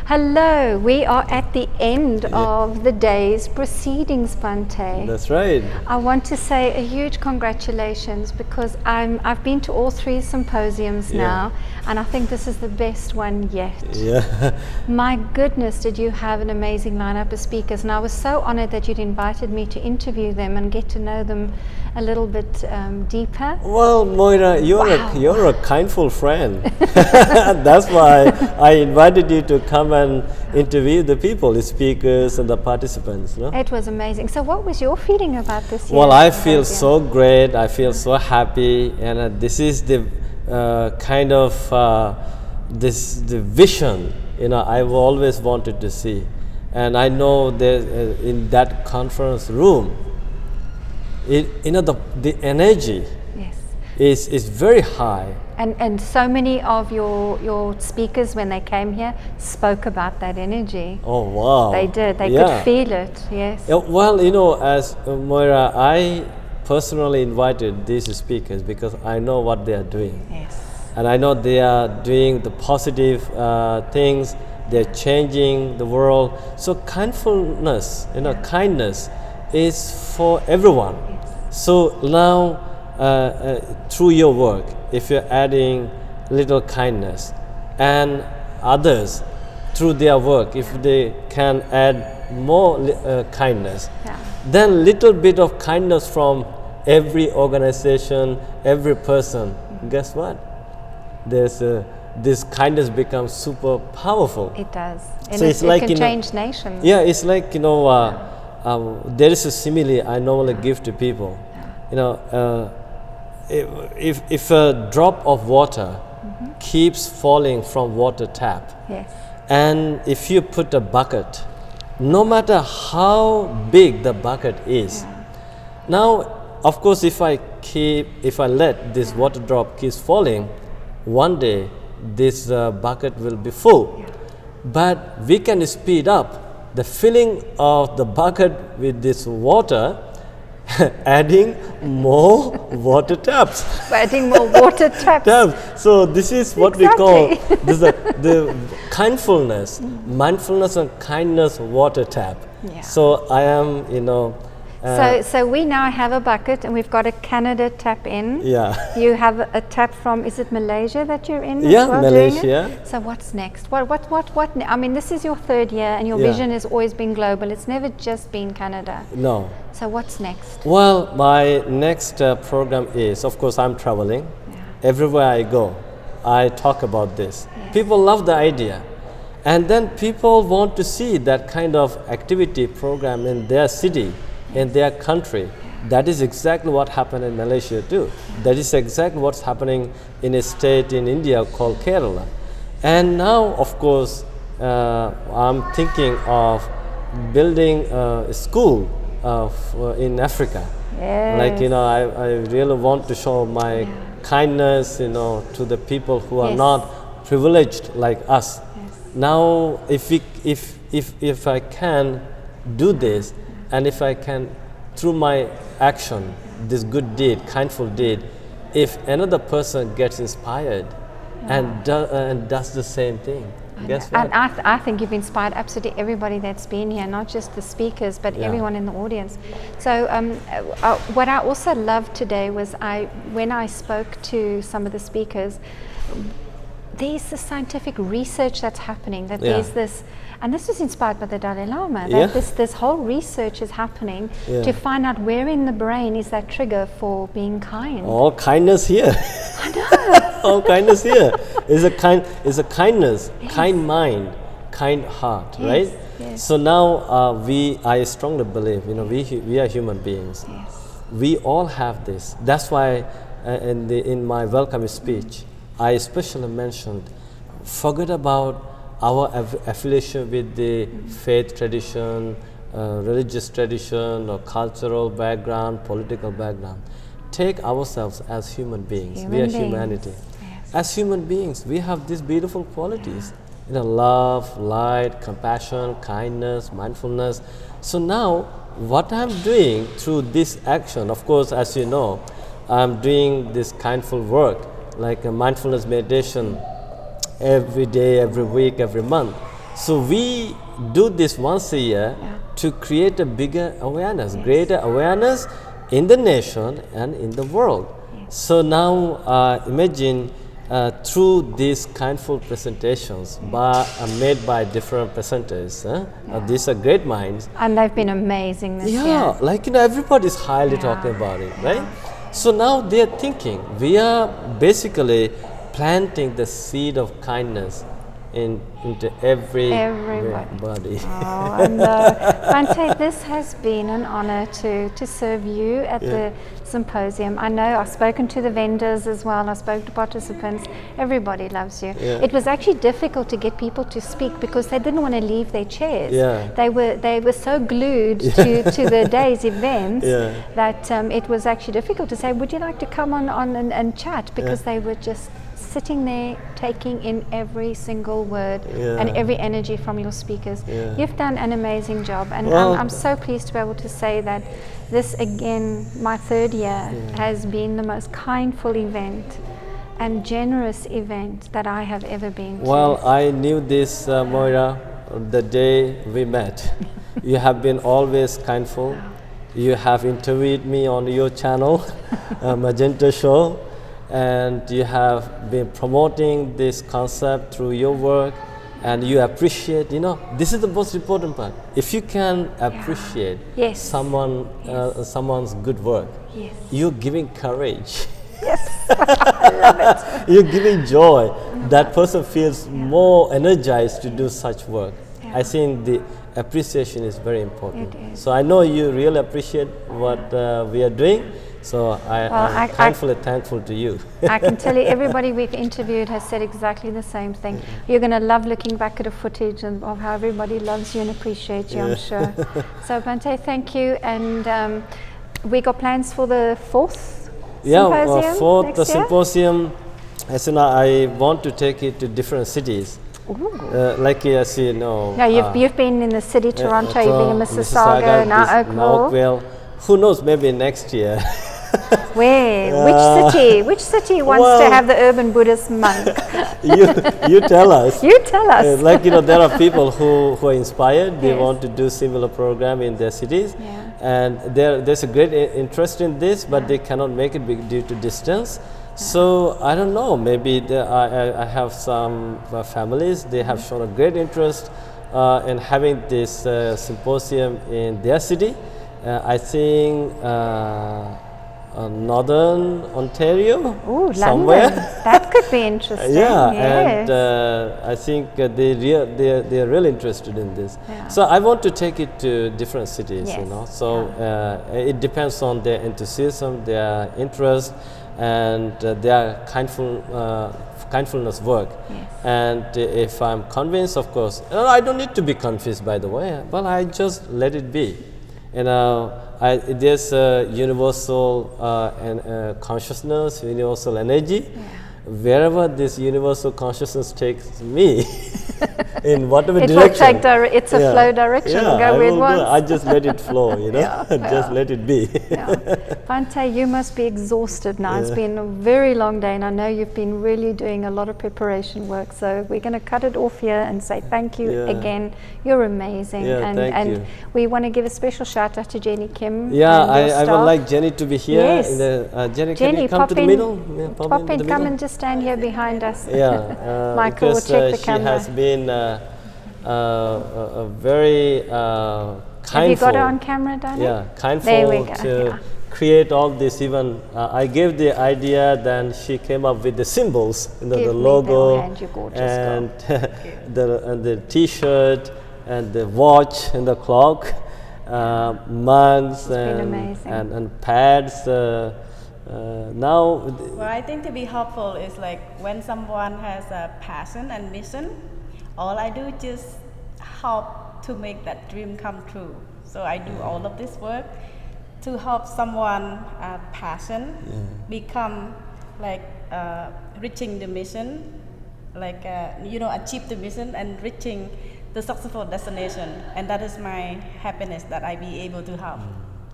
Hello, we are at the end of the day's proceedings, Bhante. That's right. I want to say a huge congratulations because I've been to all 3 symposiums now, and I think this is the best one yet. Yeah. My goodness, did you have an amazing lineup of speakers, and I was so honored that you'd invited me to interview them and get to know them a little bit deeper. Well, Moira, you're a kindful friend. That's why I invited you to come and interview the people, the speakers and the participants. No? It was amazing. So what was your feeling about this? Well, I feel so great. I feel so happy, and this is the kind of the vision I've always wanted to see, and I know that in that conference room, the energy is very high. And so many of your speakers, when they came here, spoke about that energy. Oh, wow. They did. They could feel it, yes. Well, as Moira, I personally invited these speakers because I know what they are doing. Yes. And I know they are doing the positive things. They're changing the world. So kindfulness, kindness is for everyone. Yes. So now, through your work, if you're adding little kindness, and others through their work, if they can add more kindness, then little bit of kindness from every organization, every person, guess what? This kindness becomes super powerful. It does. So it's like, it can change nations. Yeah, it's like, there is a simile I normally give to people. If a drop of water keeps falling from water tap, and if you put a bucket, no matter how big the bucket is, now of course if I let this water drop keeps falling, one day this bucket will be full. But we can speed up the filling of the bucket with this water, adding more water taps. Adding more water taps. So this is what we call the kindfulness, mindfulness and kindness water tap. Yeah. So I am, so we now have a bucket, and we've got a Canada tap in. Yeah. You have a tap from, is it Malaysia that you're in? Yeah, as well, Malaysia. So what's next? What? I mean, this is your 3rd year, and your vision has always been global. It's never just been Canada. No. So what's next? Well, my next program is, of course, I'm traveling. Yeah. Everywhere I go, I talk about this. Yes. People love the idea. And then people want to see that kind of activity program in their city, in their country. That is exactly what happened in Malaysia too. That is exactly what's happening in a state in India called Kerala. And now, of course, I'm thinking of building a school in Africa. Yes. Like, I really want to show my kindness, to the people who are not privileged like us. Yes. Now, if I can do this, and if I can, through my action, this good deed, kindful deed, if another person gets inspired and does the same thing, guess what? And I think you've inspired absolutely everybody that's been here, not just the speakers, but everyone in the audience. So what I also loved today was when I spoke to some of the speakers, there's the scientific research that's happening, that there's this, and this was inspired by the Dalai Lama, that this whole research is happening to find out where in the brain is that trigger for being kind. All kindness here. I know. All kindness here. Is a kindness, kind mind, kind heart, right? Yes. So now I strongly believe, we are human beings. Yes. We all have this. That's why in my welcome speech, I especially mentioned, forget about our affiliation with the faith tradition, religious tradition, or cultural background, political background. Take ourselves as human beings. We are humanity. Yes. As human beings, we have these beautiful qualities. Love, light, compassion, kindness, mindfulness. So now, what I'm doing through this action, of course, as you know, I'm doing this kindful work, like a mindfulness meditation every day, every week, every month. So we do this once a year to create a bigger awareness, greater awareness in the nation and in the world. So now imagine through these kindful presentations made by different presenters, these are great minds. And they've been amazing this year. Like everybody's highly talking about it, right? So now they're thinking, we are basically planting the seed of kindness into everybody. Oh, and Bhante, this has been an honor to serve you at the symposium. I know I've spoken to the vendors as well. I spoke to participants. Everybody loves you. It was actually difficult to get people to speak because they didn't want to leave their chairs. They were so glued to the day's events that it was actually difficult to say, would you like to come on and chat, because they were just sitting there taking in every single word and every energy from your speakers. You've done an amazing job, and I'm so pleased to be able to say that this, again, my third year, has been the most kindful event and generous event that I have ever been to. Well, I knew this, Moira, the day we met. You have been always kindful. You have interviewed me on your channel, Magenta show, and you have been promoting this concept through your work, and you appreciate, this is the most important part. If you can appreciate someone's good work, you're giving courage. I love it. You're giving joy. That person feels more energized to do such work. I think the appreciation is very important. So I know you really appreciate what we are doing. So I'm thankful to you. I can tell you, everybody we've interviewed has said exactly the same thing. You're going to love looking back at the footage of how everybody loves you and appreciates you, I'm sure. So Bhante, thank you. And we got plans for the fourth symposium fourth next year? Symposium. As you know, I want to take it to different cities. Like as you know. Yeah, you've been in the city, Toronto, you've been in Mississauga, now Oakville. Who knows, maybe next year. Where? Which city wants to have the urban Buddhist monk? you tell us. You tell us. There are people who are inspired. They want to do similar program in their cities, and there's a great interest in this, but they cannot make it due to distance. So I don't know. Maybe I have some families. They have shown a great interest in having this symposium in their city. I think Northern Ontario, somewhere. London. That could be interesting. And I think they are really interested in this. So I want to take it to different cities. So it depends on their enthusiasm, their interest, and their kindfulness work. And if I'm convinced, of course, I don't need to be convinced, by the way, but I just let it be. There's a universal consciousness, universal energy. Wherever this universal consciousness takes me, in whatever direction. It's a flow direction. Go where it wants. I just let it flow, just let it be. Bhante, you must be exhausted now. It's been a very long day, and I know you've been really doing a lot of preparation work. So we're going to cut it off here and say thank you again. You're amazing. Thank you. We want to give a special shout out to Jenny Kim. I would like Jenny to be here. Yes. Jenny, can you come to the middle? Pop in, come and just stand here behind us. Michael will check the camera. She has been a very kindful. Have you got her on camera, darling? Kindful to create all this. Even I gave the idea, then she came up with the symbols, the logo, and the T-shirt, and the watch, and the clock, mugs, and pads. Well, I think to be helpful is like when someone has a passion and mission, all I do is just help to make that dream come true. So I do all of this work to help someone passion become like reaching the mission, like achieve the mission and reaching the successful destination. And that is my happiness, that I be able to help.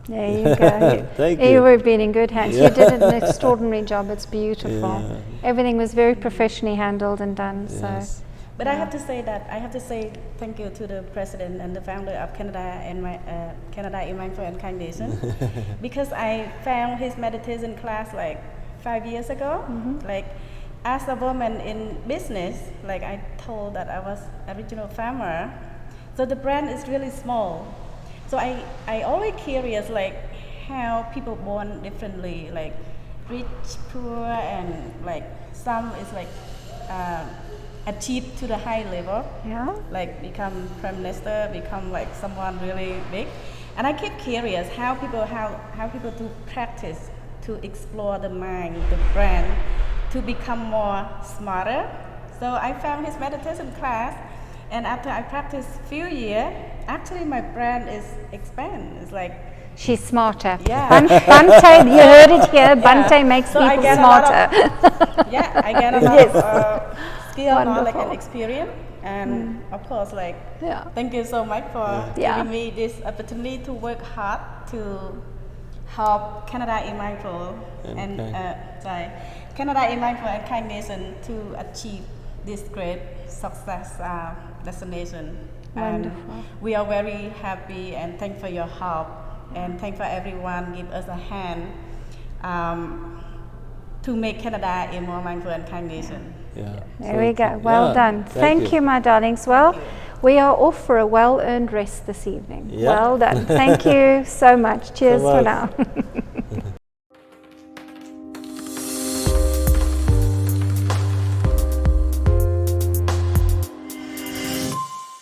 There you go. Thank you. You were being in good hands. You did an extraordinary job. It's beautiful. Everything was very professionally handled and done. So But I have to say thank you to the president and the founder of Canada and Canada in Mindful and Kindness, because I found his meditation class like 5 years ago. Like as a woman in business, like I told that I was original farmer, so the brand is really small. So I always curious like how people born differently, like rich, poor, and like some is like achieve to the high level, like become prime minister, become like someone really big. And I keep curious how people do practice to explore the mind, the brand, to become more smarter. So I found his meditation class, and after I practiced few years, actually my brand is expand. It's like she's smarter. Yeah. Bhante, you heard it here. Bhante makes so people smarter. I get a lot of skill, Wonderful. knowledge, and experience. And of course, like, thank you so much for giving me this opportunity to work hard to help Canada in Mindful and Canada in Mindful and Kindness and to achieve this great success destination. Wonderful. And we are very happy and thank for your help, and thank for everyone give us a hand to make Canada a more mindful and kind nation. There we go. Well done. Thank you, my darlings. Well, we are off for a well-earned rest this evening. Well done. Thank you so much. Cheers for now.